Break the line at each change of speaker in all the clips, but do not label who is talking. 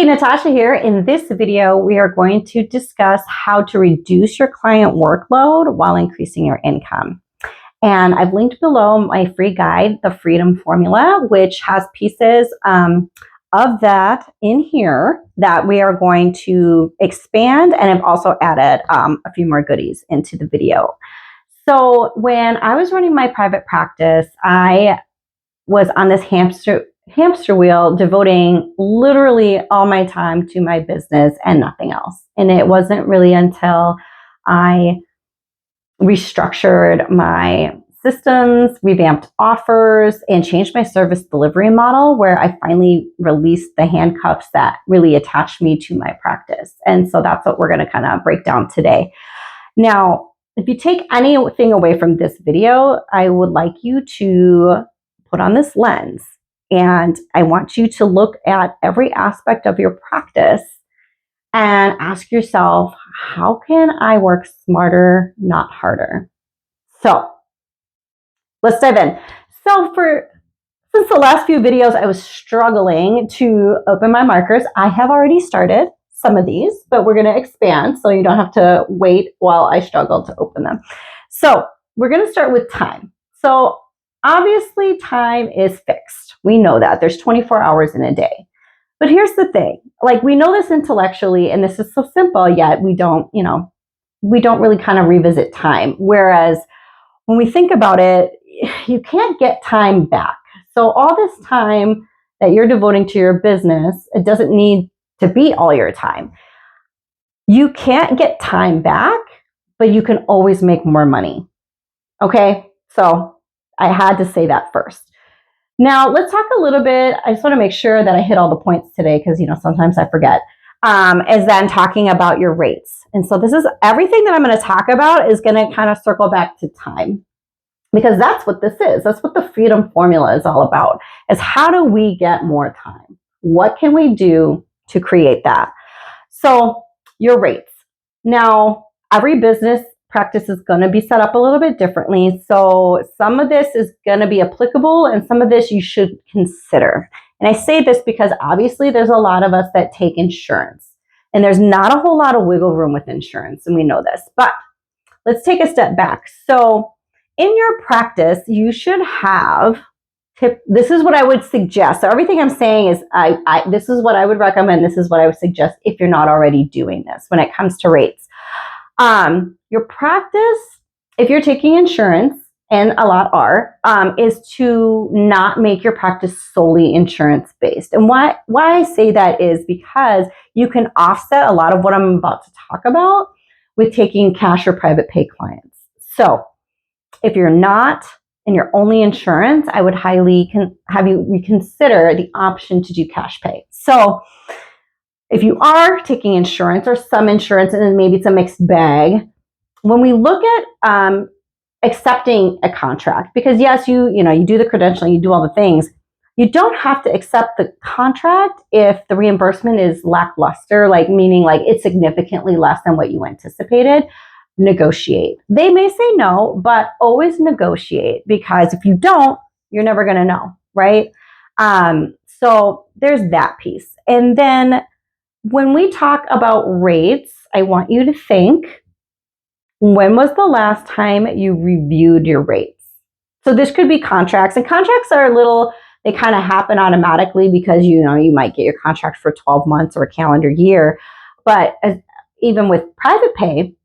Natasha here. In this video, we are going to discuss how to reduce your client workload while increasing your income. And I've linked below my free guide, The Freedom Formula, which has pieces of that in here that we are going to expand. And I've also added a few more goodies into the video. So when I was running my private practice, I was on this hamster wheel, devoting literally all my time to my business and nothing else. And it wasn't really until I restructured my systems, revamped offers, and changed my service delivery model where I finally released the handcuffs that really attached me to my practice. And so that's what we're going to kind of break down today. Now, if you take anything away from this video, I would like you to put on this lens. And I want you to look at every aspect of your practice and ask yourself, how can I work smarter, not harder? So let's dive in. So since the last few videos, I was struggling to open my markers. I have already started some of these, but we're going to expand so you don't have to wait while I struggle to open them. So we're going to start with time. So obviously, time is fixed. We know that. There's 24 hours in a day. But here's the thing. Like, we know this intellectually, and this is so simple, yet we don't really kind of revisit time. Whereas when we think about it, you can't get time back. So all this time that you're devoting to your business, it doesn't need to be all your time. You can't get time back, but you can always make more money. Okay? So I had to say that first. Now, let's talk a little bit. I just want to make sure that I hit all the points today because, sometimes I forget. Is then talking about your rates. And so this is everything that I'm going to talk about is going to kind of circle back to time because that's what this is. That's what the Freedom Formula is all about, is how do we get more time? What can we do to create that? So your rates. Now, every business practice is going to be set up a little bit differently. So some of this is going to be applicable and some of this you should consider. And I say this because obviously there's a lot of us that take insurance and there's not a whole lot of wiggle room with insurance. And we know this, but let's take a step back. So in your practice, you should have this is what I would suggest. So everything I'm saying is this is what I would recommend. This is what I would suggest if you're not already doing this when it comes to rates. Your practice, if you're taking insurance, and a lot are, is to not make your practice solely insurance based. And why I say that is because you can offset a lot of what I'm about to talk about with taking cash or private pay clients. So if you're not and you're only insurance, I would highly have you reconsider the option to do cash pay. So if you are taking insurance or some insurance, and then maybe it's a mixed bag, when we look at accepting a contract, because yes, you do the credentialing, you do all the things, you don't have to accept the contract if the reimbursement is lackluster, meaning it's significantly less than what you anticipated. Negotiate. They may say no, but always negotiate, because if you don't, you're never going to know, right? So there's that piece. And then when we talk about rates, I want you to think, when was the last time you reviewed your rates? So this could be contracts, and contracts are they kind of happen automatically because, you might get your contract for 12 months or a calendar year. But even with private pay,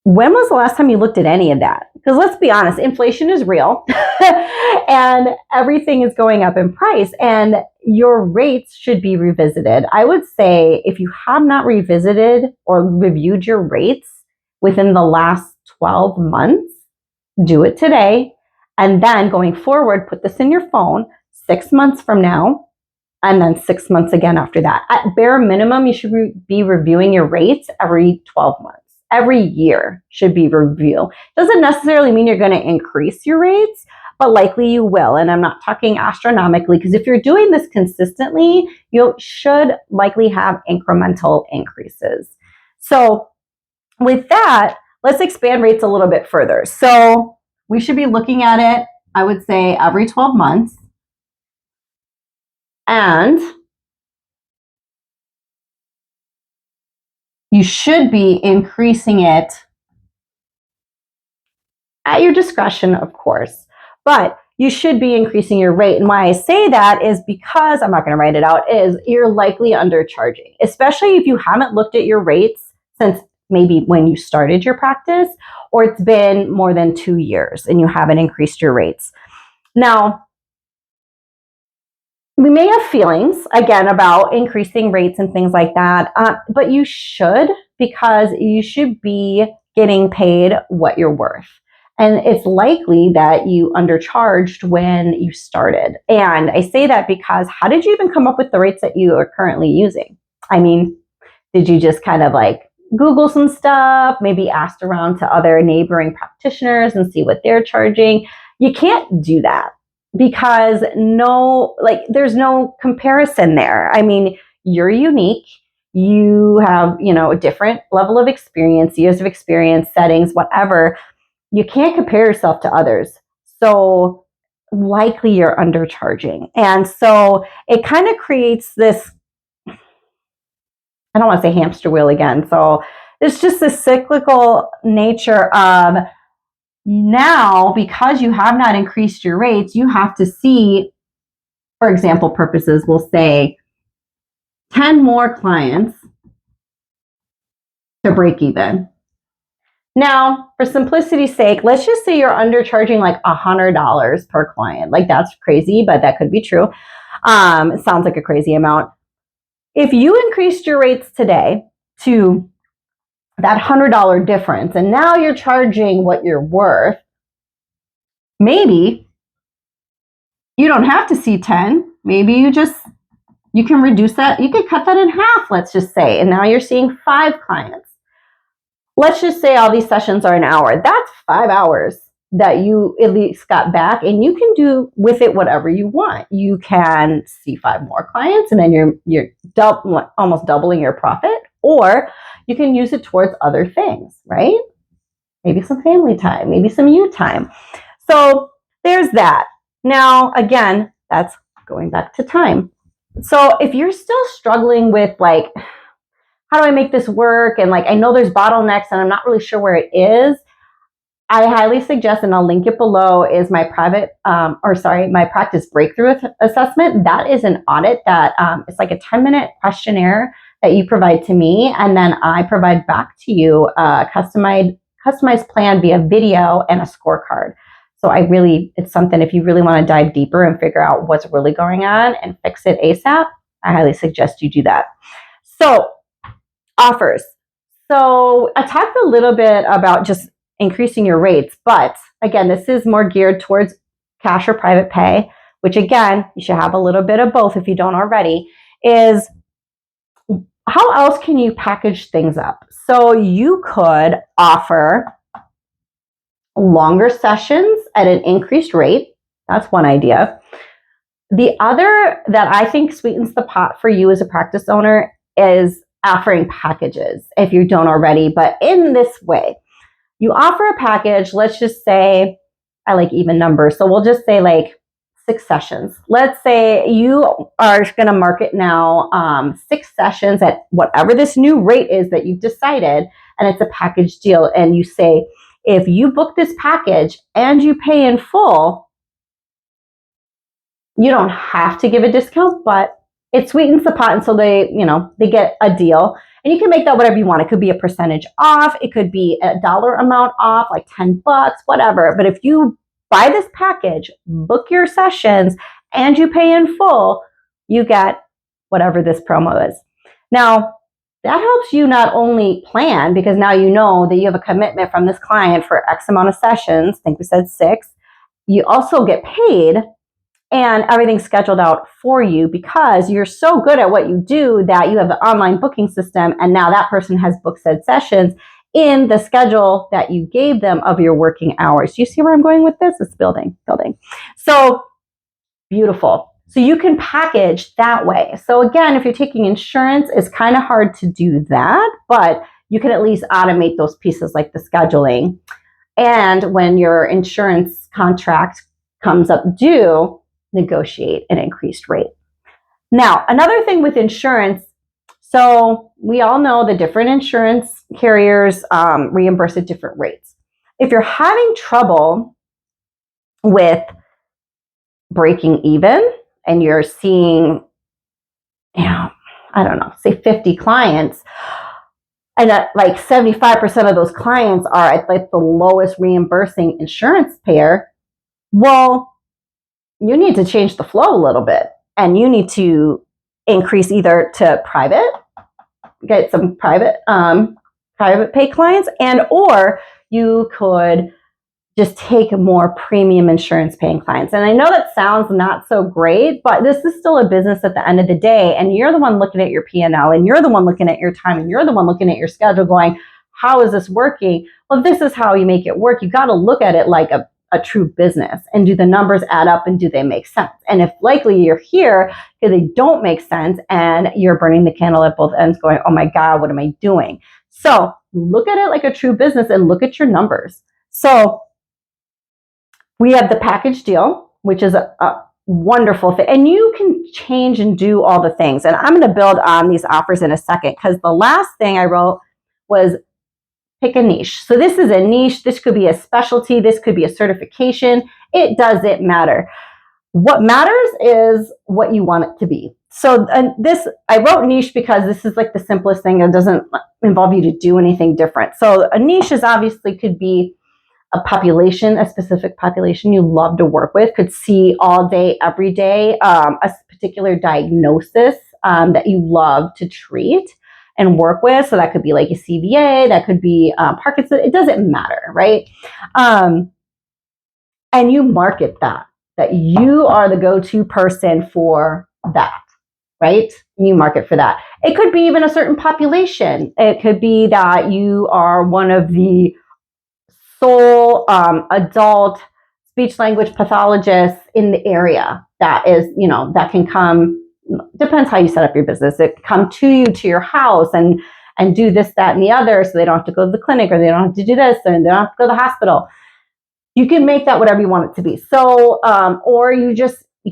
when was the last time you looked at any of that? Because let's be honest, inflation is real and everything is going up in price, and your rates should be revisited. I would say if you have not revisited or reviewed your rates within the last 12 months, do it today. And then going forward, put this in your phone 6 months from now, and then 6 months again after that. At bare minimum, you should be reviewing your rates every 12 months. Every year should be reviewed. Doesn't necessarily mean you're going to increase your rates, but likely you will. And I'm not talking astronomically, because if you're doing this consistently, you should likely have incremental increases. So with that, let's expand rates a little bit further. So we should be looking at it, I would say, every 12 months. And You should be increasing it at your discretion, of course, but you should be increasing your rate. And why I say that is because, I'm not going to write it out, is you're likely undercharging, especially if you haven't looked at your rates since maybe when you started your practice, or it's been more than 2 years and you haven't increased your rates. Now, we may have feelings, again, about increasing rates and things like that, but you should, because you should be getting paid what you're worth. And it's likely that you undercharged when you started. And I say that because how did you even come up with the rates that you are currently using? I mean, did you just kind of like Google some stuff, maybe asked around to other neighboring practitioners and see what they're charging? You can't do that because there's no comparison there. I mean, you're unique. You have, a different level of experience, years of experience, settings, whatever. You can't compare yourself to others. So likely you're undercharging. And so it kind of creates this, I don't want to say hamster wheel again. So it's just this cyclical nature of now, because you have not increased your rates, you have to see, for example purposes, we'll say 10 more clients to break even. Now, for simplicity's sake, let's just say you're undercharging like $100 per client. Like, that's crazy, but that could be true. It sounds like a crazy amount. If you increased your rates today to that $100 difference, and now you're charging what you're worth, maybe you don't have to see 10. Maybe you can reduce that. You could cut that in half, let's just say, and now you're seeing 5 clients. Let's just say all these sessions are an hour. That's 5 hours that you at least got back, and you can do with it whatever you want. You can see 5 more clients, and then you're almost doubling your profit, or you can use it towards other things, right? Maybe some family time, maybe some you time. So there's that. Now, again, that's going back to time. So if you're still struggling with like, how do I make this work? And like, I know there's bottlenecks and I'm not really sure where it is. I highly suggest, and I'll link it below, is my my practice breakthrough assessment. That is an audit that it's like a 10-minute questionnaire that you provide to me. And then I provide back to you a customized plan via video and a scorecard. So it's something, if you really want to dive deeper and figure out what's really going on and fix it ASAP, I highly suggest you do that. So offers. So I talked a little bit about just increasing your rates, but again, this is more geared towards cash or private pay, which again, you should have a little bit of both if you don't already, is how else can you package things up? So you could offer longer sessions at an increased rate. That's one idea. The other that I think sweetens the pot for you as a practice owner is offering packages if you don't already, but in this way. You offer a package, let's just say, I like even numbers, so we'll just say like 6 sessions. Let's say you are going to market now 6 sessions at whatever this new rate is that you've decided, and it's a package deal, and you say, if you book this package and you pay in full, you don't have to give a discount, but it sweetens the pot, and so they get a deal. And you can make that whatever you want. It could be a percentage off. It could be a dollar amount off, like $10, whatever. But if you buy this package, book your sessions, and you pay in full, you get whatever this promo is. Now, that helps you not only plan, because now you know that you have a commitment from this client for X amount of sessions. I think we said 6. You also get paid, and everything's scheduled out for you because you're so good at what you do that you have the online booking system, and now that person has booked said sessions in the schedule that you gave them of your working hours. Do you see where I'm going with this? It's building. So beautiful. So you can package that way. So again, if you're taking insurance, it's kind of hard to do that, but you can at least automate those pieces like the scheduling. And when your insurance contract comes up due, negotiate an increased rate. Now, another thing with insurance, So we all know the different insurance carriers reimburse at different rates. If you're having trouble with breaking even and you're seeing, I don't know, say 50 clients, and like 75% of those clients are at like the lowest reimbursing insurance payer, well, you need to change the flow a little bit, and you need to increase either to private, get some private pay clients, and or you could just take more premium insurance paying clients. And I know that sounds not so great, but this is still a business at the end of the day. And you're the one looking at your P&L, and you're the one looking at your time, and you're the one looking at your schedule going, how is this working? Well, this is how you make it work. You got to look at it like a true business, and do the numbers add up, and do they make sense? And if likely you're here because they don't make sense and you're burning the candle at both ends going, oh my God, what am I doing? So look at it like a true business and look at your numbers. So we have the package deal, which is a wonderful thing. And you can change and do all the things. And I'm going to build on these offers in a second, because the last thing I wrote was pick a niche. So this is a niche. This could be a specialty. This could be a certification. It doesn't matter. What matters is what you want it to be. So I wrote niche because this is like the simplest thing. It doesn't involve you to do anything different. So a niche is obviously could be a population, a specific population you love to work with, could see all day, every day, a particular diagnosis that you love to treat and work with. So that could be like a CVA, that could be Parkinson's, it doesn't matter, right? And you market that you are the go-to person for that, right? You market for that. It could be even a certain population. It could be that you are one of the sole adult speech language pathologists in the area that is, that can come, depends how you set up your business. It come to you, to your house, and do this, that, and the other, so they don't have to go to the clinic, or they don't have to do this, and they don't have to go to the hospital. You can make that whatever you want it to be. So, or you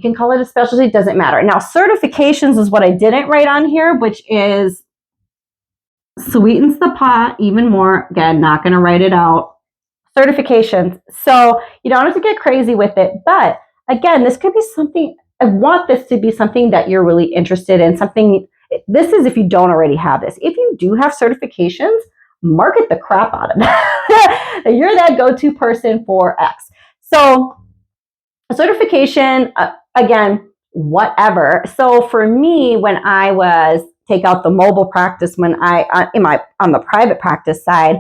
can call it a specialty, it doesn't matter. Now, certifications is what I didn't write on here, which is sweetens the pot even more. Again, not going to write it out. Certifications. So you don't have to get crazy with it. But again, this could be something, I want this to be something that you're really interested in. This is if you don't already have this. If you do have certifications, market the crap out of that. You're that go-to person for X. So a certification, again, whatever. So for me, when I was take out the mobile practice, when on the private practice side,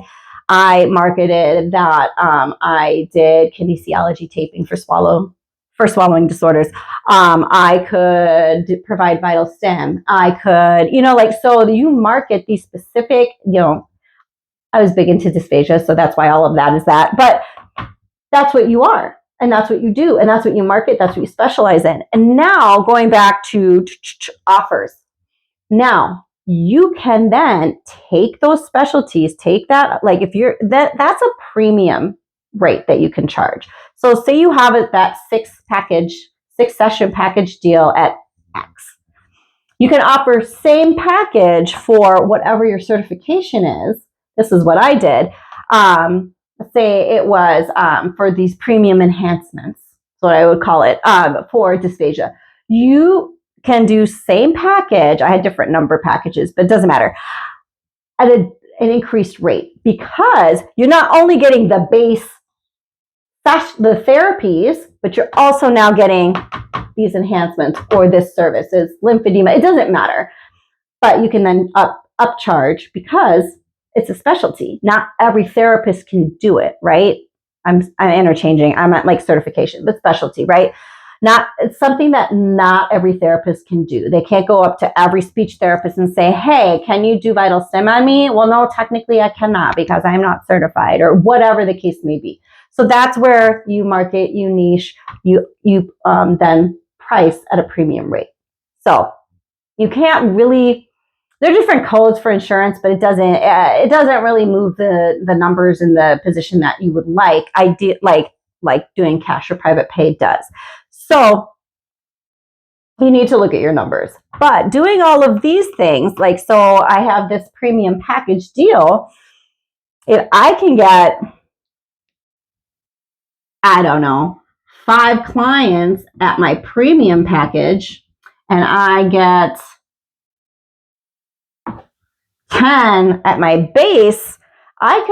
I marketed that I did kinesiology taping for swallowing disorders. I could provide vital stim. I could, so you market these specific, I was big into dysphagia, so that's why all of that is that. But that's what you are, and that's what you do, and that's what you market, that's what you specialize in. And now going back to offers. Now, you can then take those specialties, take that, like if you're, that's a premium rate that you can charge. So say you have that 6-session package deal at X. You can offer same package for whatever your certification is. This is what I did. Say it was for these premium enhancements, that's what I would call it, for dysphagia. You can do same package. I had different number packages, but it doesn't matter, at an increased rate, because you're not only getting the base, the therapies, but you're also now getting these enhancements or this service is lymphedema. It doesn't matter, but you can then upcharge because it's a specialty. Not every therapist can do it, right? I'm interchanging. I'm at like certification, but specialty, right? It's something that not every therapist can do. They can't go up to every speech therapist and say, hey, can you do vital stim on me? Well, no, technically I cannot because I'm not certified, or whatever the case may be. So that's where you market, you niche, you then price at a premium rate. So you can't really, there are different codes for insurance, but it doesn't really move the numbers in the position that you would like. I did like doing cash or private pay does. So you need to look at your numbers. But doing all of these things, like, so I have this premium package deal. If I can get, I don't know, 5 clients at my premium package, and I get 10 at my base, I'm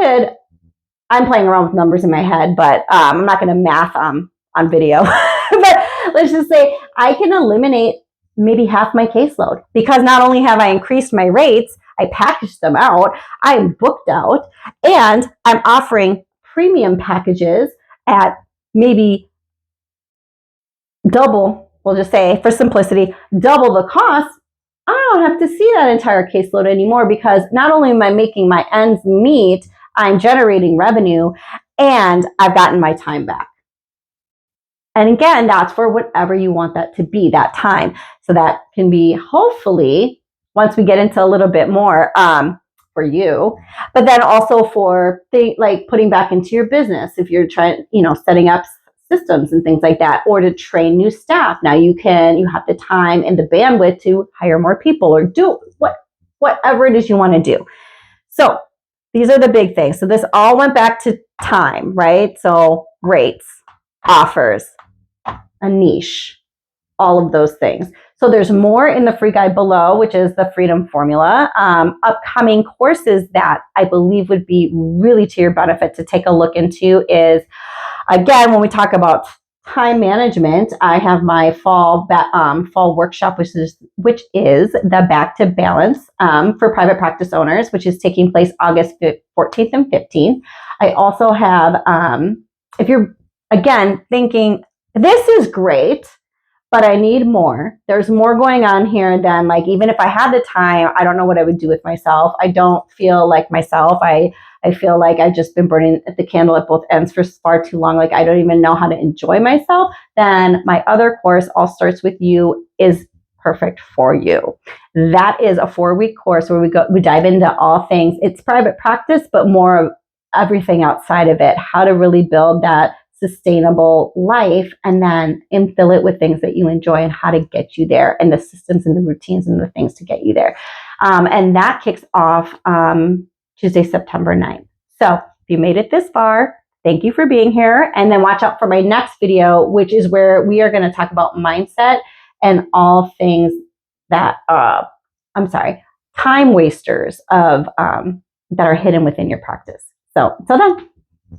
playing around with numbers in my head, but I'm not going to math on video. But let's just say I can eliminate maybe half my caseload, because not only have I increased my rates, I packaged them out, I'm booked out, and I'm offering premium packages at maybe double, we'll just say for simplicity, double the cost. I don't have to see that entire caseload anymore, because not only am I making my ends meet, I'm generating revenue, and I've gotten my time back. And again, that's for whatever you want that to be, that time. So that can be, hopefully, once we get into a little bit more, for you, but then also for like putting back into your business. If you're trying, setting up systems and things like that, or to train new staff. Now you have the time and the bandwidth to hire more people, or do whatever it is you want to do. So these are the big things. So this all went back to time, right? So rates, offers, a niche, all of those things. So there's more in the free guide below, which is the Freedom Formula. Upcoming courses that I believe would be really to your benefit to take a look into is, again, when we talk about time management, I have my fall workshop, which is the Back to Balance for private practice owners, which is taking place August 14th and 15th. I also have, if you're, again, thinking, this is great, but I need more. There's more going on here than, like, even if I had the time, I don't know what I would do with myself. I don't feel like myself. I feel like I've just been burning the candle at both ends for far too long. Like, I don't even know how to enjoy myself. Then my other course, All Starts With You, is perfect for you. That is a 4-week course where we dive into all things. It's private practice, but more of everything outside of it, how to really build that sustainable life, and then infill it with things that you enjoy and how to get you there, and the systems and the routines and the things to get you there. And that kicks off Tuesday, September 9th. So if you made it this far, thank you for being here. And then watch out for my next video, which is where we are going to talk about mindset and all things that, time wasters of that are hidden within your practice. So until then.